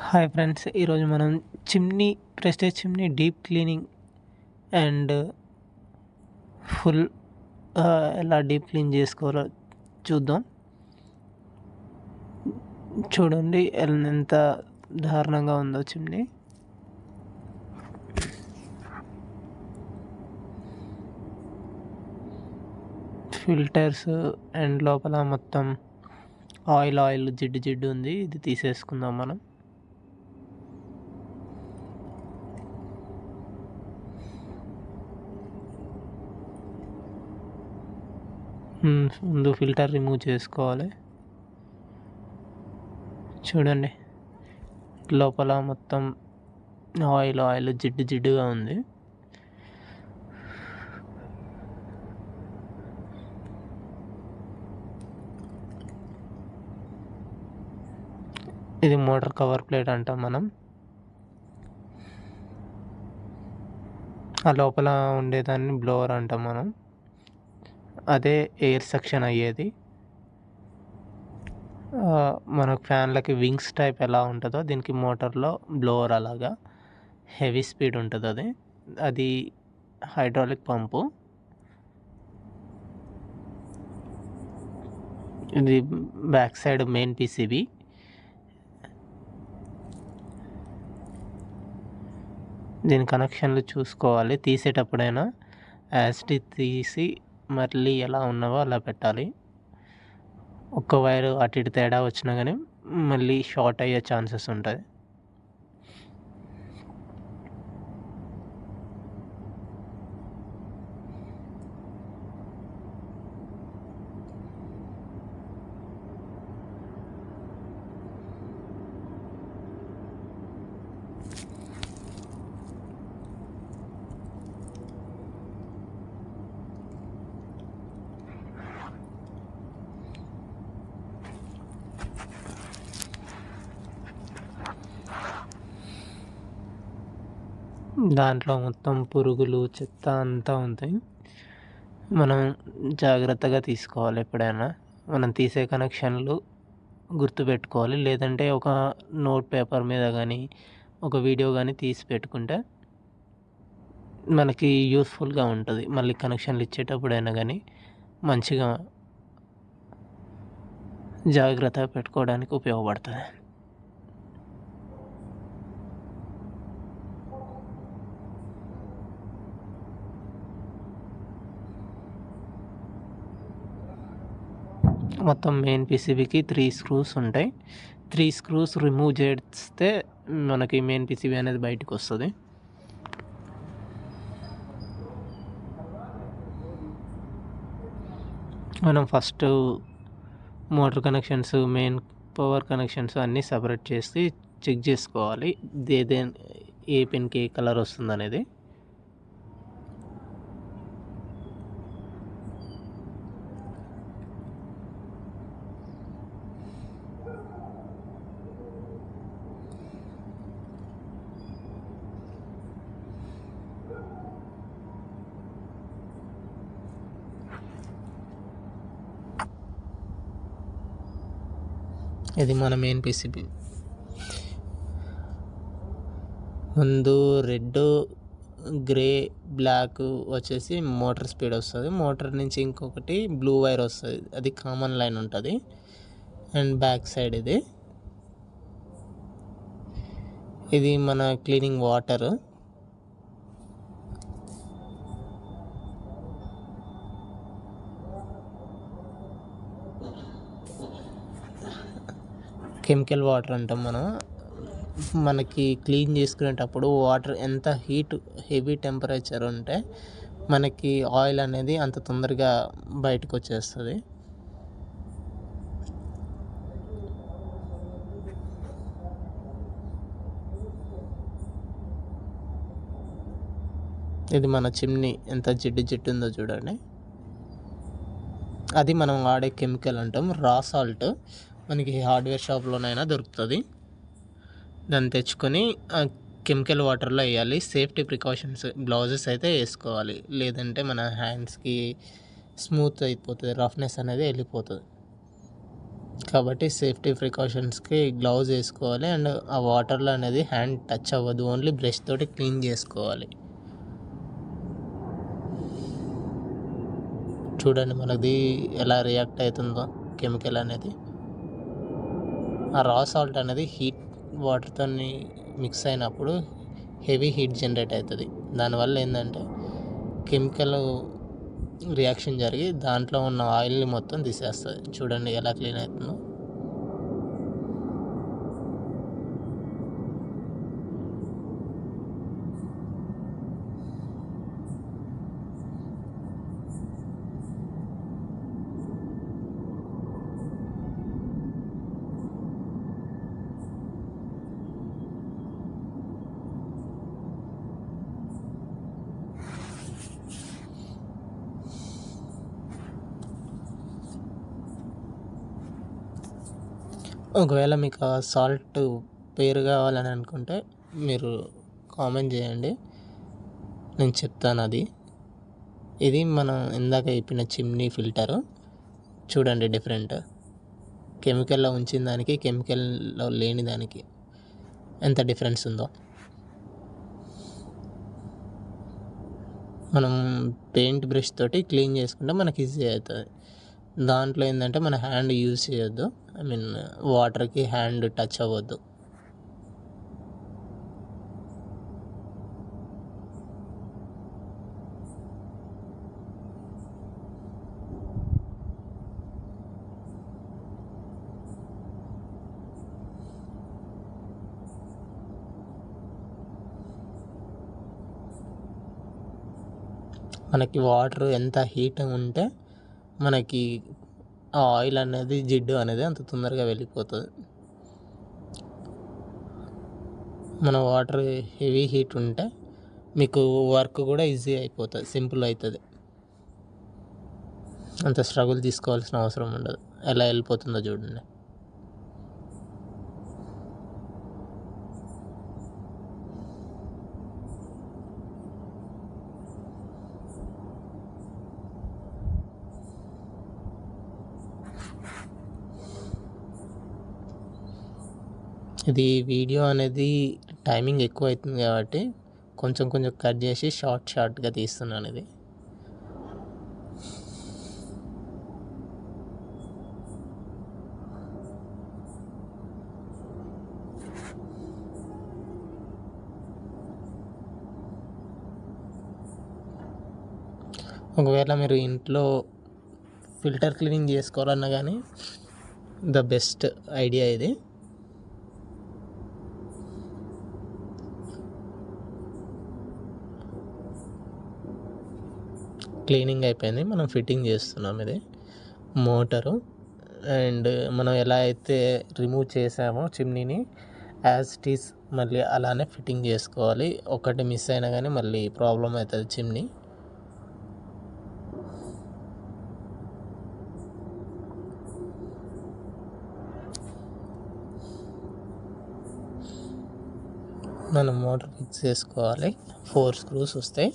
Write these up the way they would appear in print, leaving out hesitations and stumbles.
Hi friends, ఈరోజు మనం prestige chimney deep cleaning and full ఎలా డీప్ క్లీన్ చేసుకోవాలో చూద్దాం. చూడండి ఎంత దారుణంగా ఉందో చిమ్నీ. ఫిల్టర్స్ అండ్ లోపల మొత్తం ఆయిల్ జిడ్డు ఉంది. ఇది తీసేసుకుందాం మనం. ముందు ఫిల్టర్ రిమూవ్ చేసుకోవాలి. చూడండి లోపల మొత్తం ఆయిల్ జిడ్డుగా ఉంది. ఇది మోటార్ కవర్ ప్లేట్ అంటాం మనం. ఆ లోపల ఉండేదాన్ని బ్లోవర్ అంటాం మనం. అదే ఎయిర్ సెక్షన్ అయ్యేది. మనకు ఫ్యాన్లకి వింగ్స్ టైప్ ఎలా ఉంటుందో దీనికి మోటార్లో బ్లోవర్ అలాగా హెవీ స్పీడ్ ఉంటుంది. అది హైడ్రాలిక్ పంపు. ఇది బ్యాక్ సైడ్ మెయిన్ పీసీబీ. దీని కనెక్షన్లు చూసుకోవాలి. తీసేటప్పుడైనా యాసిడ్ తీసి మళ్ళీ ఎలా ఉన్నావో అలా పెట్టాలి. ఒక్క వైరు అటు ఇటు తేడా వచ్చినా కానీ మళ్ళీ షార్ట్ అయ్యే ఛాన్సెస్ ఉంటుంది. దాంట్లో మొత్తం పురుగులు చెత్త అంతా ఉంటాయి. మనం జాగ్రత్తగా తీసుకోవాలి. ఎప్పుడైనా మనం తీసే కనెక్షన్లు గుర్తుపెట్టుకోవాలి. లేదంటే ఒక నోట్ పేపర్ మీద కానీ ఒక వీడియో కానీ తీసి పెట్టుకుంటే మనకి యూస్ఫుల్గా ఉంటుంది. మళ్ళీ కనెక్షన్లు ఇచ్చేటప్పుడైనా కానీ మంచిగా జాగ్రత్తగా పెట్టుకోవడానికి ఉపయోగపడుతుంది. మొత్తం మెయిన్ పీసీబీకి 3 స్క్రూస్ ఉంటాయి. 3 స్క్రూస్ రిమూవ్ చేస్తే మనకి మెయిన్ పీసీబీ అనేది బయటకు వస్తుంది. మనం first motor connections, main power connections అన్నీ సపరేట్ చేసి చెక్ చేసుకోవాలి. ఏ పిన్కి ఏ కలర్ వస్తుంది అనేది. ఇది మన మెయిన్ పీసీబీ. ముందు రెడ్, గ్రే, బ్లాక్ వచ్చేసి మోటార్ స్పీడ్ వస్తుంది. మోటార్ నుంచి ఇంకొకటి బ్లూ వైర్ వస్తుంది. అది కామన్ లైన్ ఉంటుంది. అండ్ బ్యాక్ సైడ్ ఇది మన క్లీనింగ్ వాటర్. కెమికల్ వాటర్ అంటాం మనం. మనకి క్లీన్ చేసుకునేటప్పుడు వాటర్ ఎంత హెవీ టెంపరేచర్ ఉంటే మనకి ఆయిల్ అనేది అంత తొందరగా బయటకు వచ్చేస్తుంది. ఇది మన చిమ్నీ ఎంత జిడ్డు ఉందో చూడండి. అది మనం వాడే కెమికల్ అంటాం. రా సాల్ట్ మనకి హార్డ్వేర్ షాప్లోనైనా దొరుకుతుంది. దాన్ని తెచ్చుకొని కెమికల్ వాటర్లో వేయాలి. సేఫ్టీ ప్రికాషన్స్, గ్లౌజెస్ అయితే వేసుకోవాలి. లేదంటే మన హ్యాండ్స్కి స్మూత్ అయిపోతుంది, రఫ్నెస్ అనేది వెళ్ళిపోతుంది. కాబట్టి సేఫ్టీ ప్రికాషన్స్కి గ్లౌజ్ వేసుకోవాలి. అండ్ ఆ వాటర్లో అనేది హ్యాండ్ టచ్ అవ్వదు, ఓన్లీ బ్రష్ తోటి క్లీన్ చేసుకోవాలి. చూడండి మనది ఎలా రియాక్ట్ అవుతుందో కెమికల్ అనేది. ఆ రా సాల్ట్ అనేది హీట్ వాటర్తో మిక్స్ అయినప్పుడు హెవీ హీట్ జనరేట్ అవుతుంది. దానివల్ల ఏంటంటే కెమికల్ రియాక్షన్ జరిగి దాంట్లో ఉన్న ఆయిల్ని మొత్తం తీసేస్తుంది. చూడండి ఎలా క్లీన్ అవుతుందో. ఒకవేళ మీకు ఆ సాల్ట్ పేరు కావాలని అనుకుంటే మీరు కామెంట్ చేయండి, నేను చెప్తాను. అది ఇది మనం ఇందాక చెప్పిన చిమ్నీ ఫిల్టరు. చూడండి డిఫరెంట్, కెమికల్లో ఉంచిన దానికి కెమికల్లో లేని దానికి ఎంత డిఫరెన్స్ ఉందో. మనం పెయింట్ బ్రష్ తోటి క్లీన్ చేసుకుంటే మనకి ఈజీ అవుతుంది. దాంట్లో ఏంటంటే మన హ్యాండ్ యూజ్ చేయొద్దు, వాటర్కి హ్యాండ్ టచ్ అవ్వద్దు. మనకి వాటర్ ఎంత హీట్ ఉంటే మనకి ఆ ఆయిల్ అనేది, జిడ్డు అనేది అంత తొందరగా వెళ్ళిపోతుంది. మన వాటర్ హెవీ హీట్ ఉంటే మీకు వర్క్ కూడా ఈజీ అయిపోతుంది, సింపుల్ అవుతుంది. అంత స్ట్రగుల్ తీసుకోవాల్సిన అవసరం ఉండదు. ఎలా వెళ్ళిపోతుందో చూడండి. ఇది వీడియో అనేది టైమింగ్ ఎక్కువ అవుతుంది కాబట్టి కొంచెం కొంచెం కట్ చేసి షార్ట్గా తీస్తున్నాను. ఇది ఒకవేళ మీరు ఇంట్లో ఫిల్టర్ క్లీనింగ్ చేసుకోవాలన్నా కానీ ద బెస్ట్ ఐడియా ఇది. క్లీనింగ్ అయిపోయింది, మనం ఫిట్టింగ్ చేస్తున్నాం. ఇది మోటరు. అండ్ మనం ఎలా అయితే రిమూవ్ చేసామో చిమ్నీని, యాజ్ ఇట్ ఈస్ మళ్ళీ అలానే ఫిట్టింగ్ చేసుకోవాలి. ఒకటి మిస్ అయినా కానీ మళ్ళీ ప్రాబ్లం అవుతుంది చిమ్నీ. మనం మోటార్ ఫిక్స్ చేసుకోవాలి. 4 స్క్రూస్ వస్తాయి.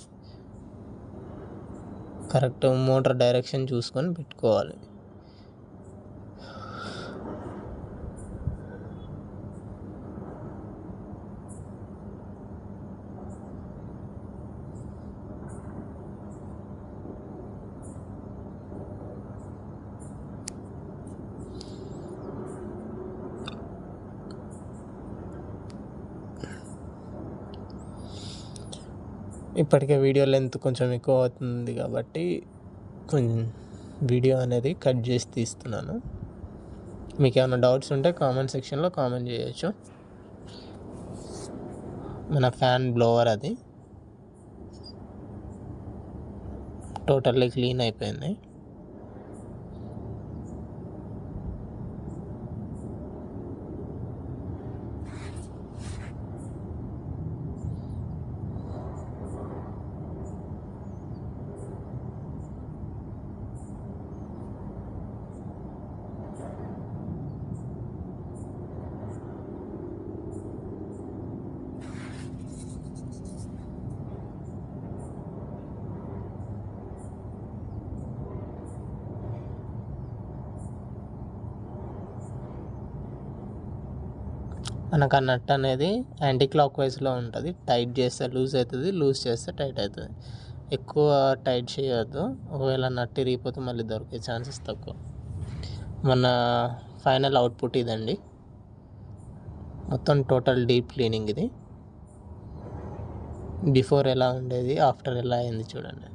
కరెక్ట్ మోటార్ డైరెక్షన్ చూసుకొని పెట్టుకోవాలి. ఇప్పటికే వీడియో లెంత్ కొంచెం ఎక్కువ అవుతుంది కాబట్టి కొంచెం వీడియో అనేది కట్ చేసి తీస్తున్నాను. మీకు ఏమైనా డౌట్స్ ఉంటే కామెంట్ సెక్షన్లో కామెంట్ చేయొచ్చు. మన ఫ్యాన్ బ్లోవర్ అది టోటల్లీ క్లీన్ అయిపోయింది. మనకు ఆ నట్ అనేది యాంటీ క్లాక్ వైజ్లో ఉంటుంది. టైట్ చేస్తే లూజ్ అవుతుంది, లూజ్ చేస్తే టైట్ అవుతుంది. ఎక్కువ టైట్ చేయొద్దు, ఒకవేళ నట్ ఇరిగిపోతే మళ్ళీ దొరికే ఛాన్సెస్ తక్కువ. మన ఫైనల్ అవుట్పుట్ ఇదండి. మొత్తం టోటల్ డీప్ క్లీనింగ్ ఇది. బిఫోర్ ఎలా ఉండేది, ఆఫ్టర్ ఎలా అయింది చూడండి.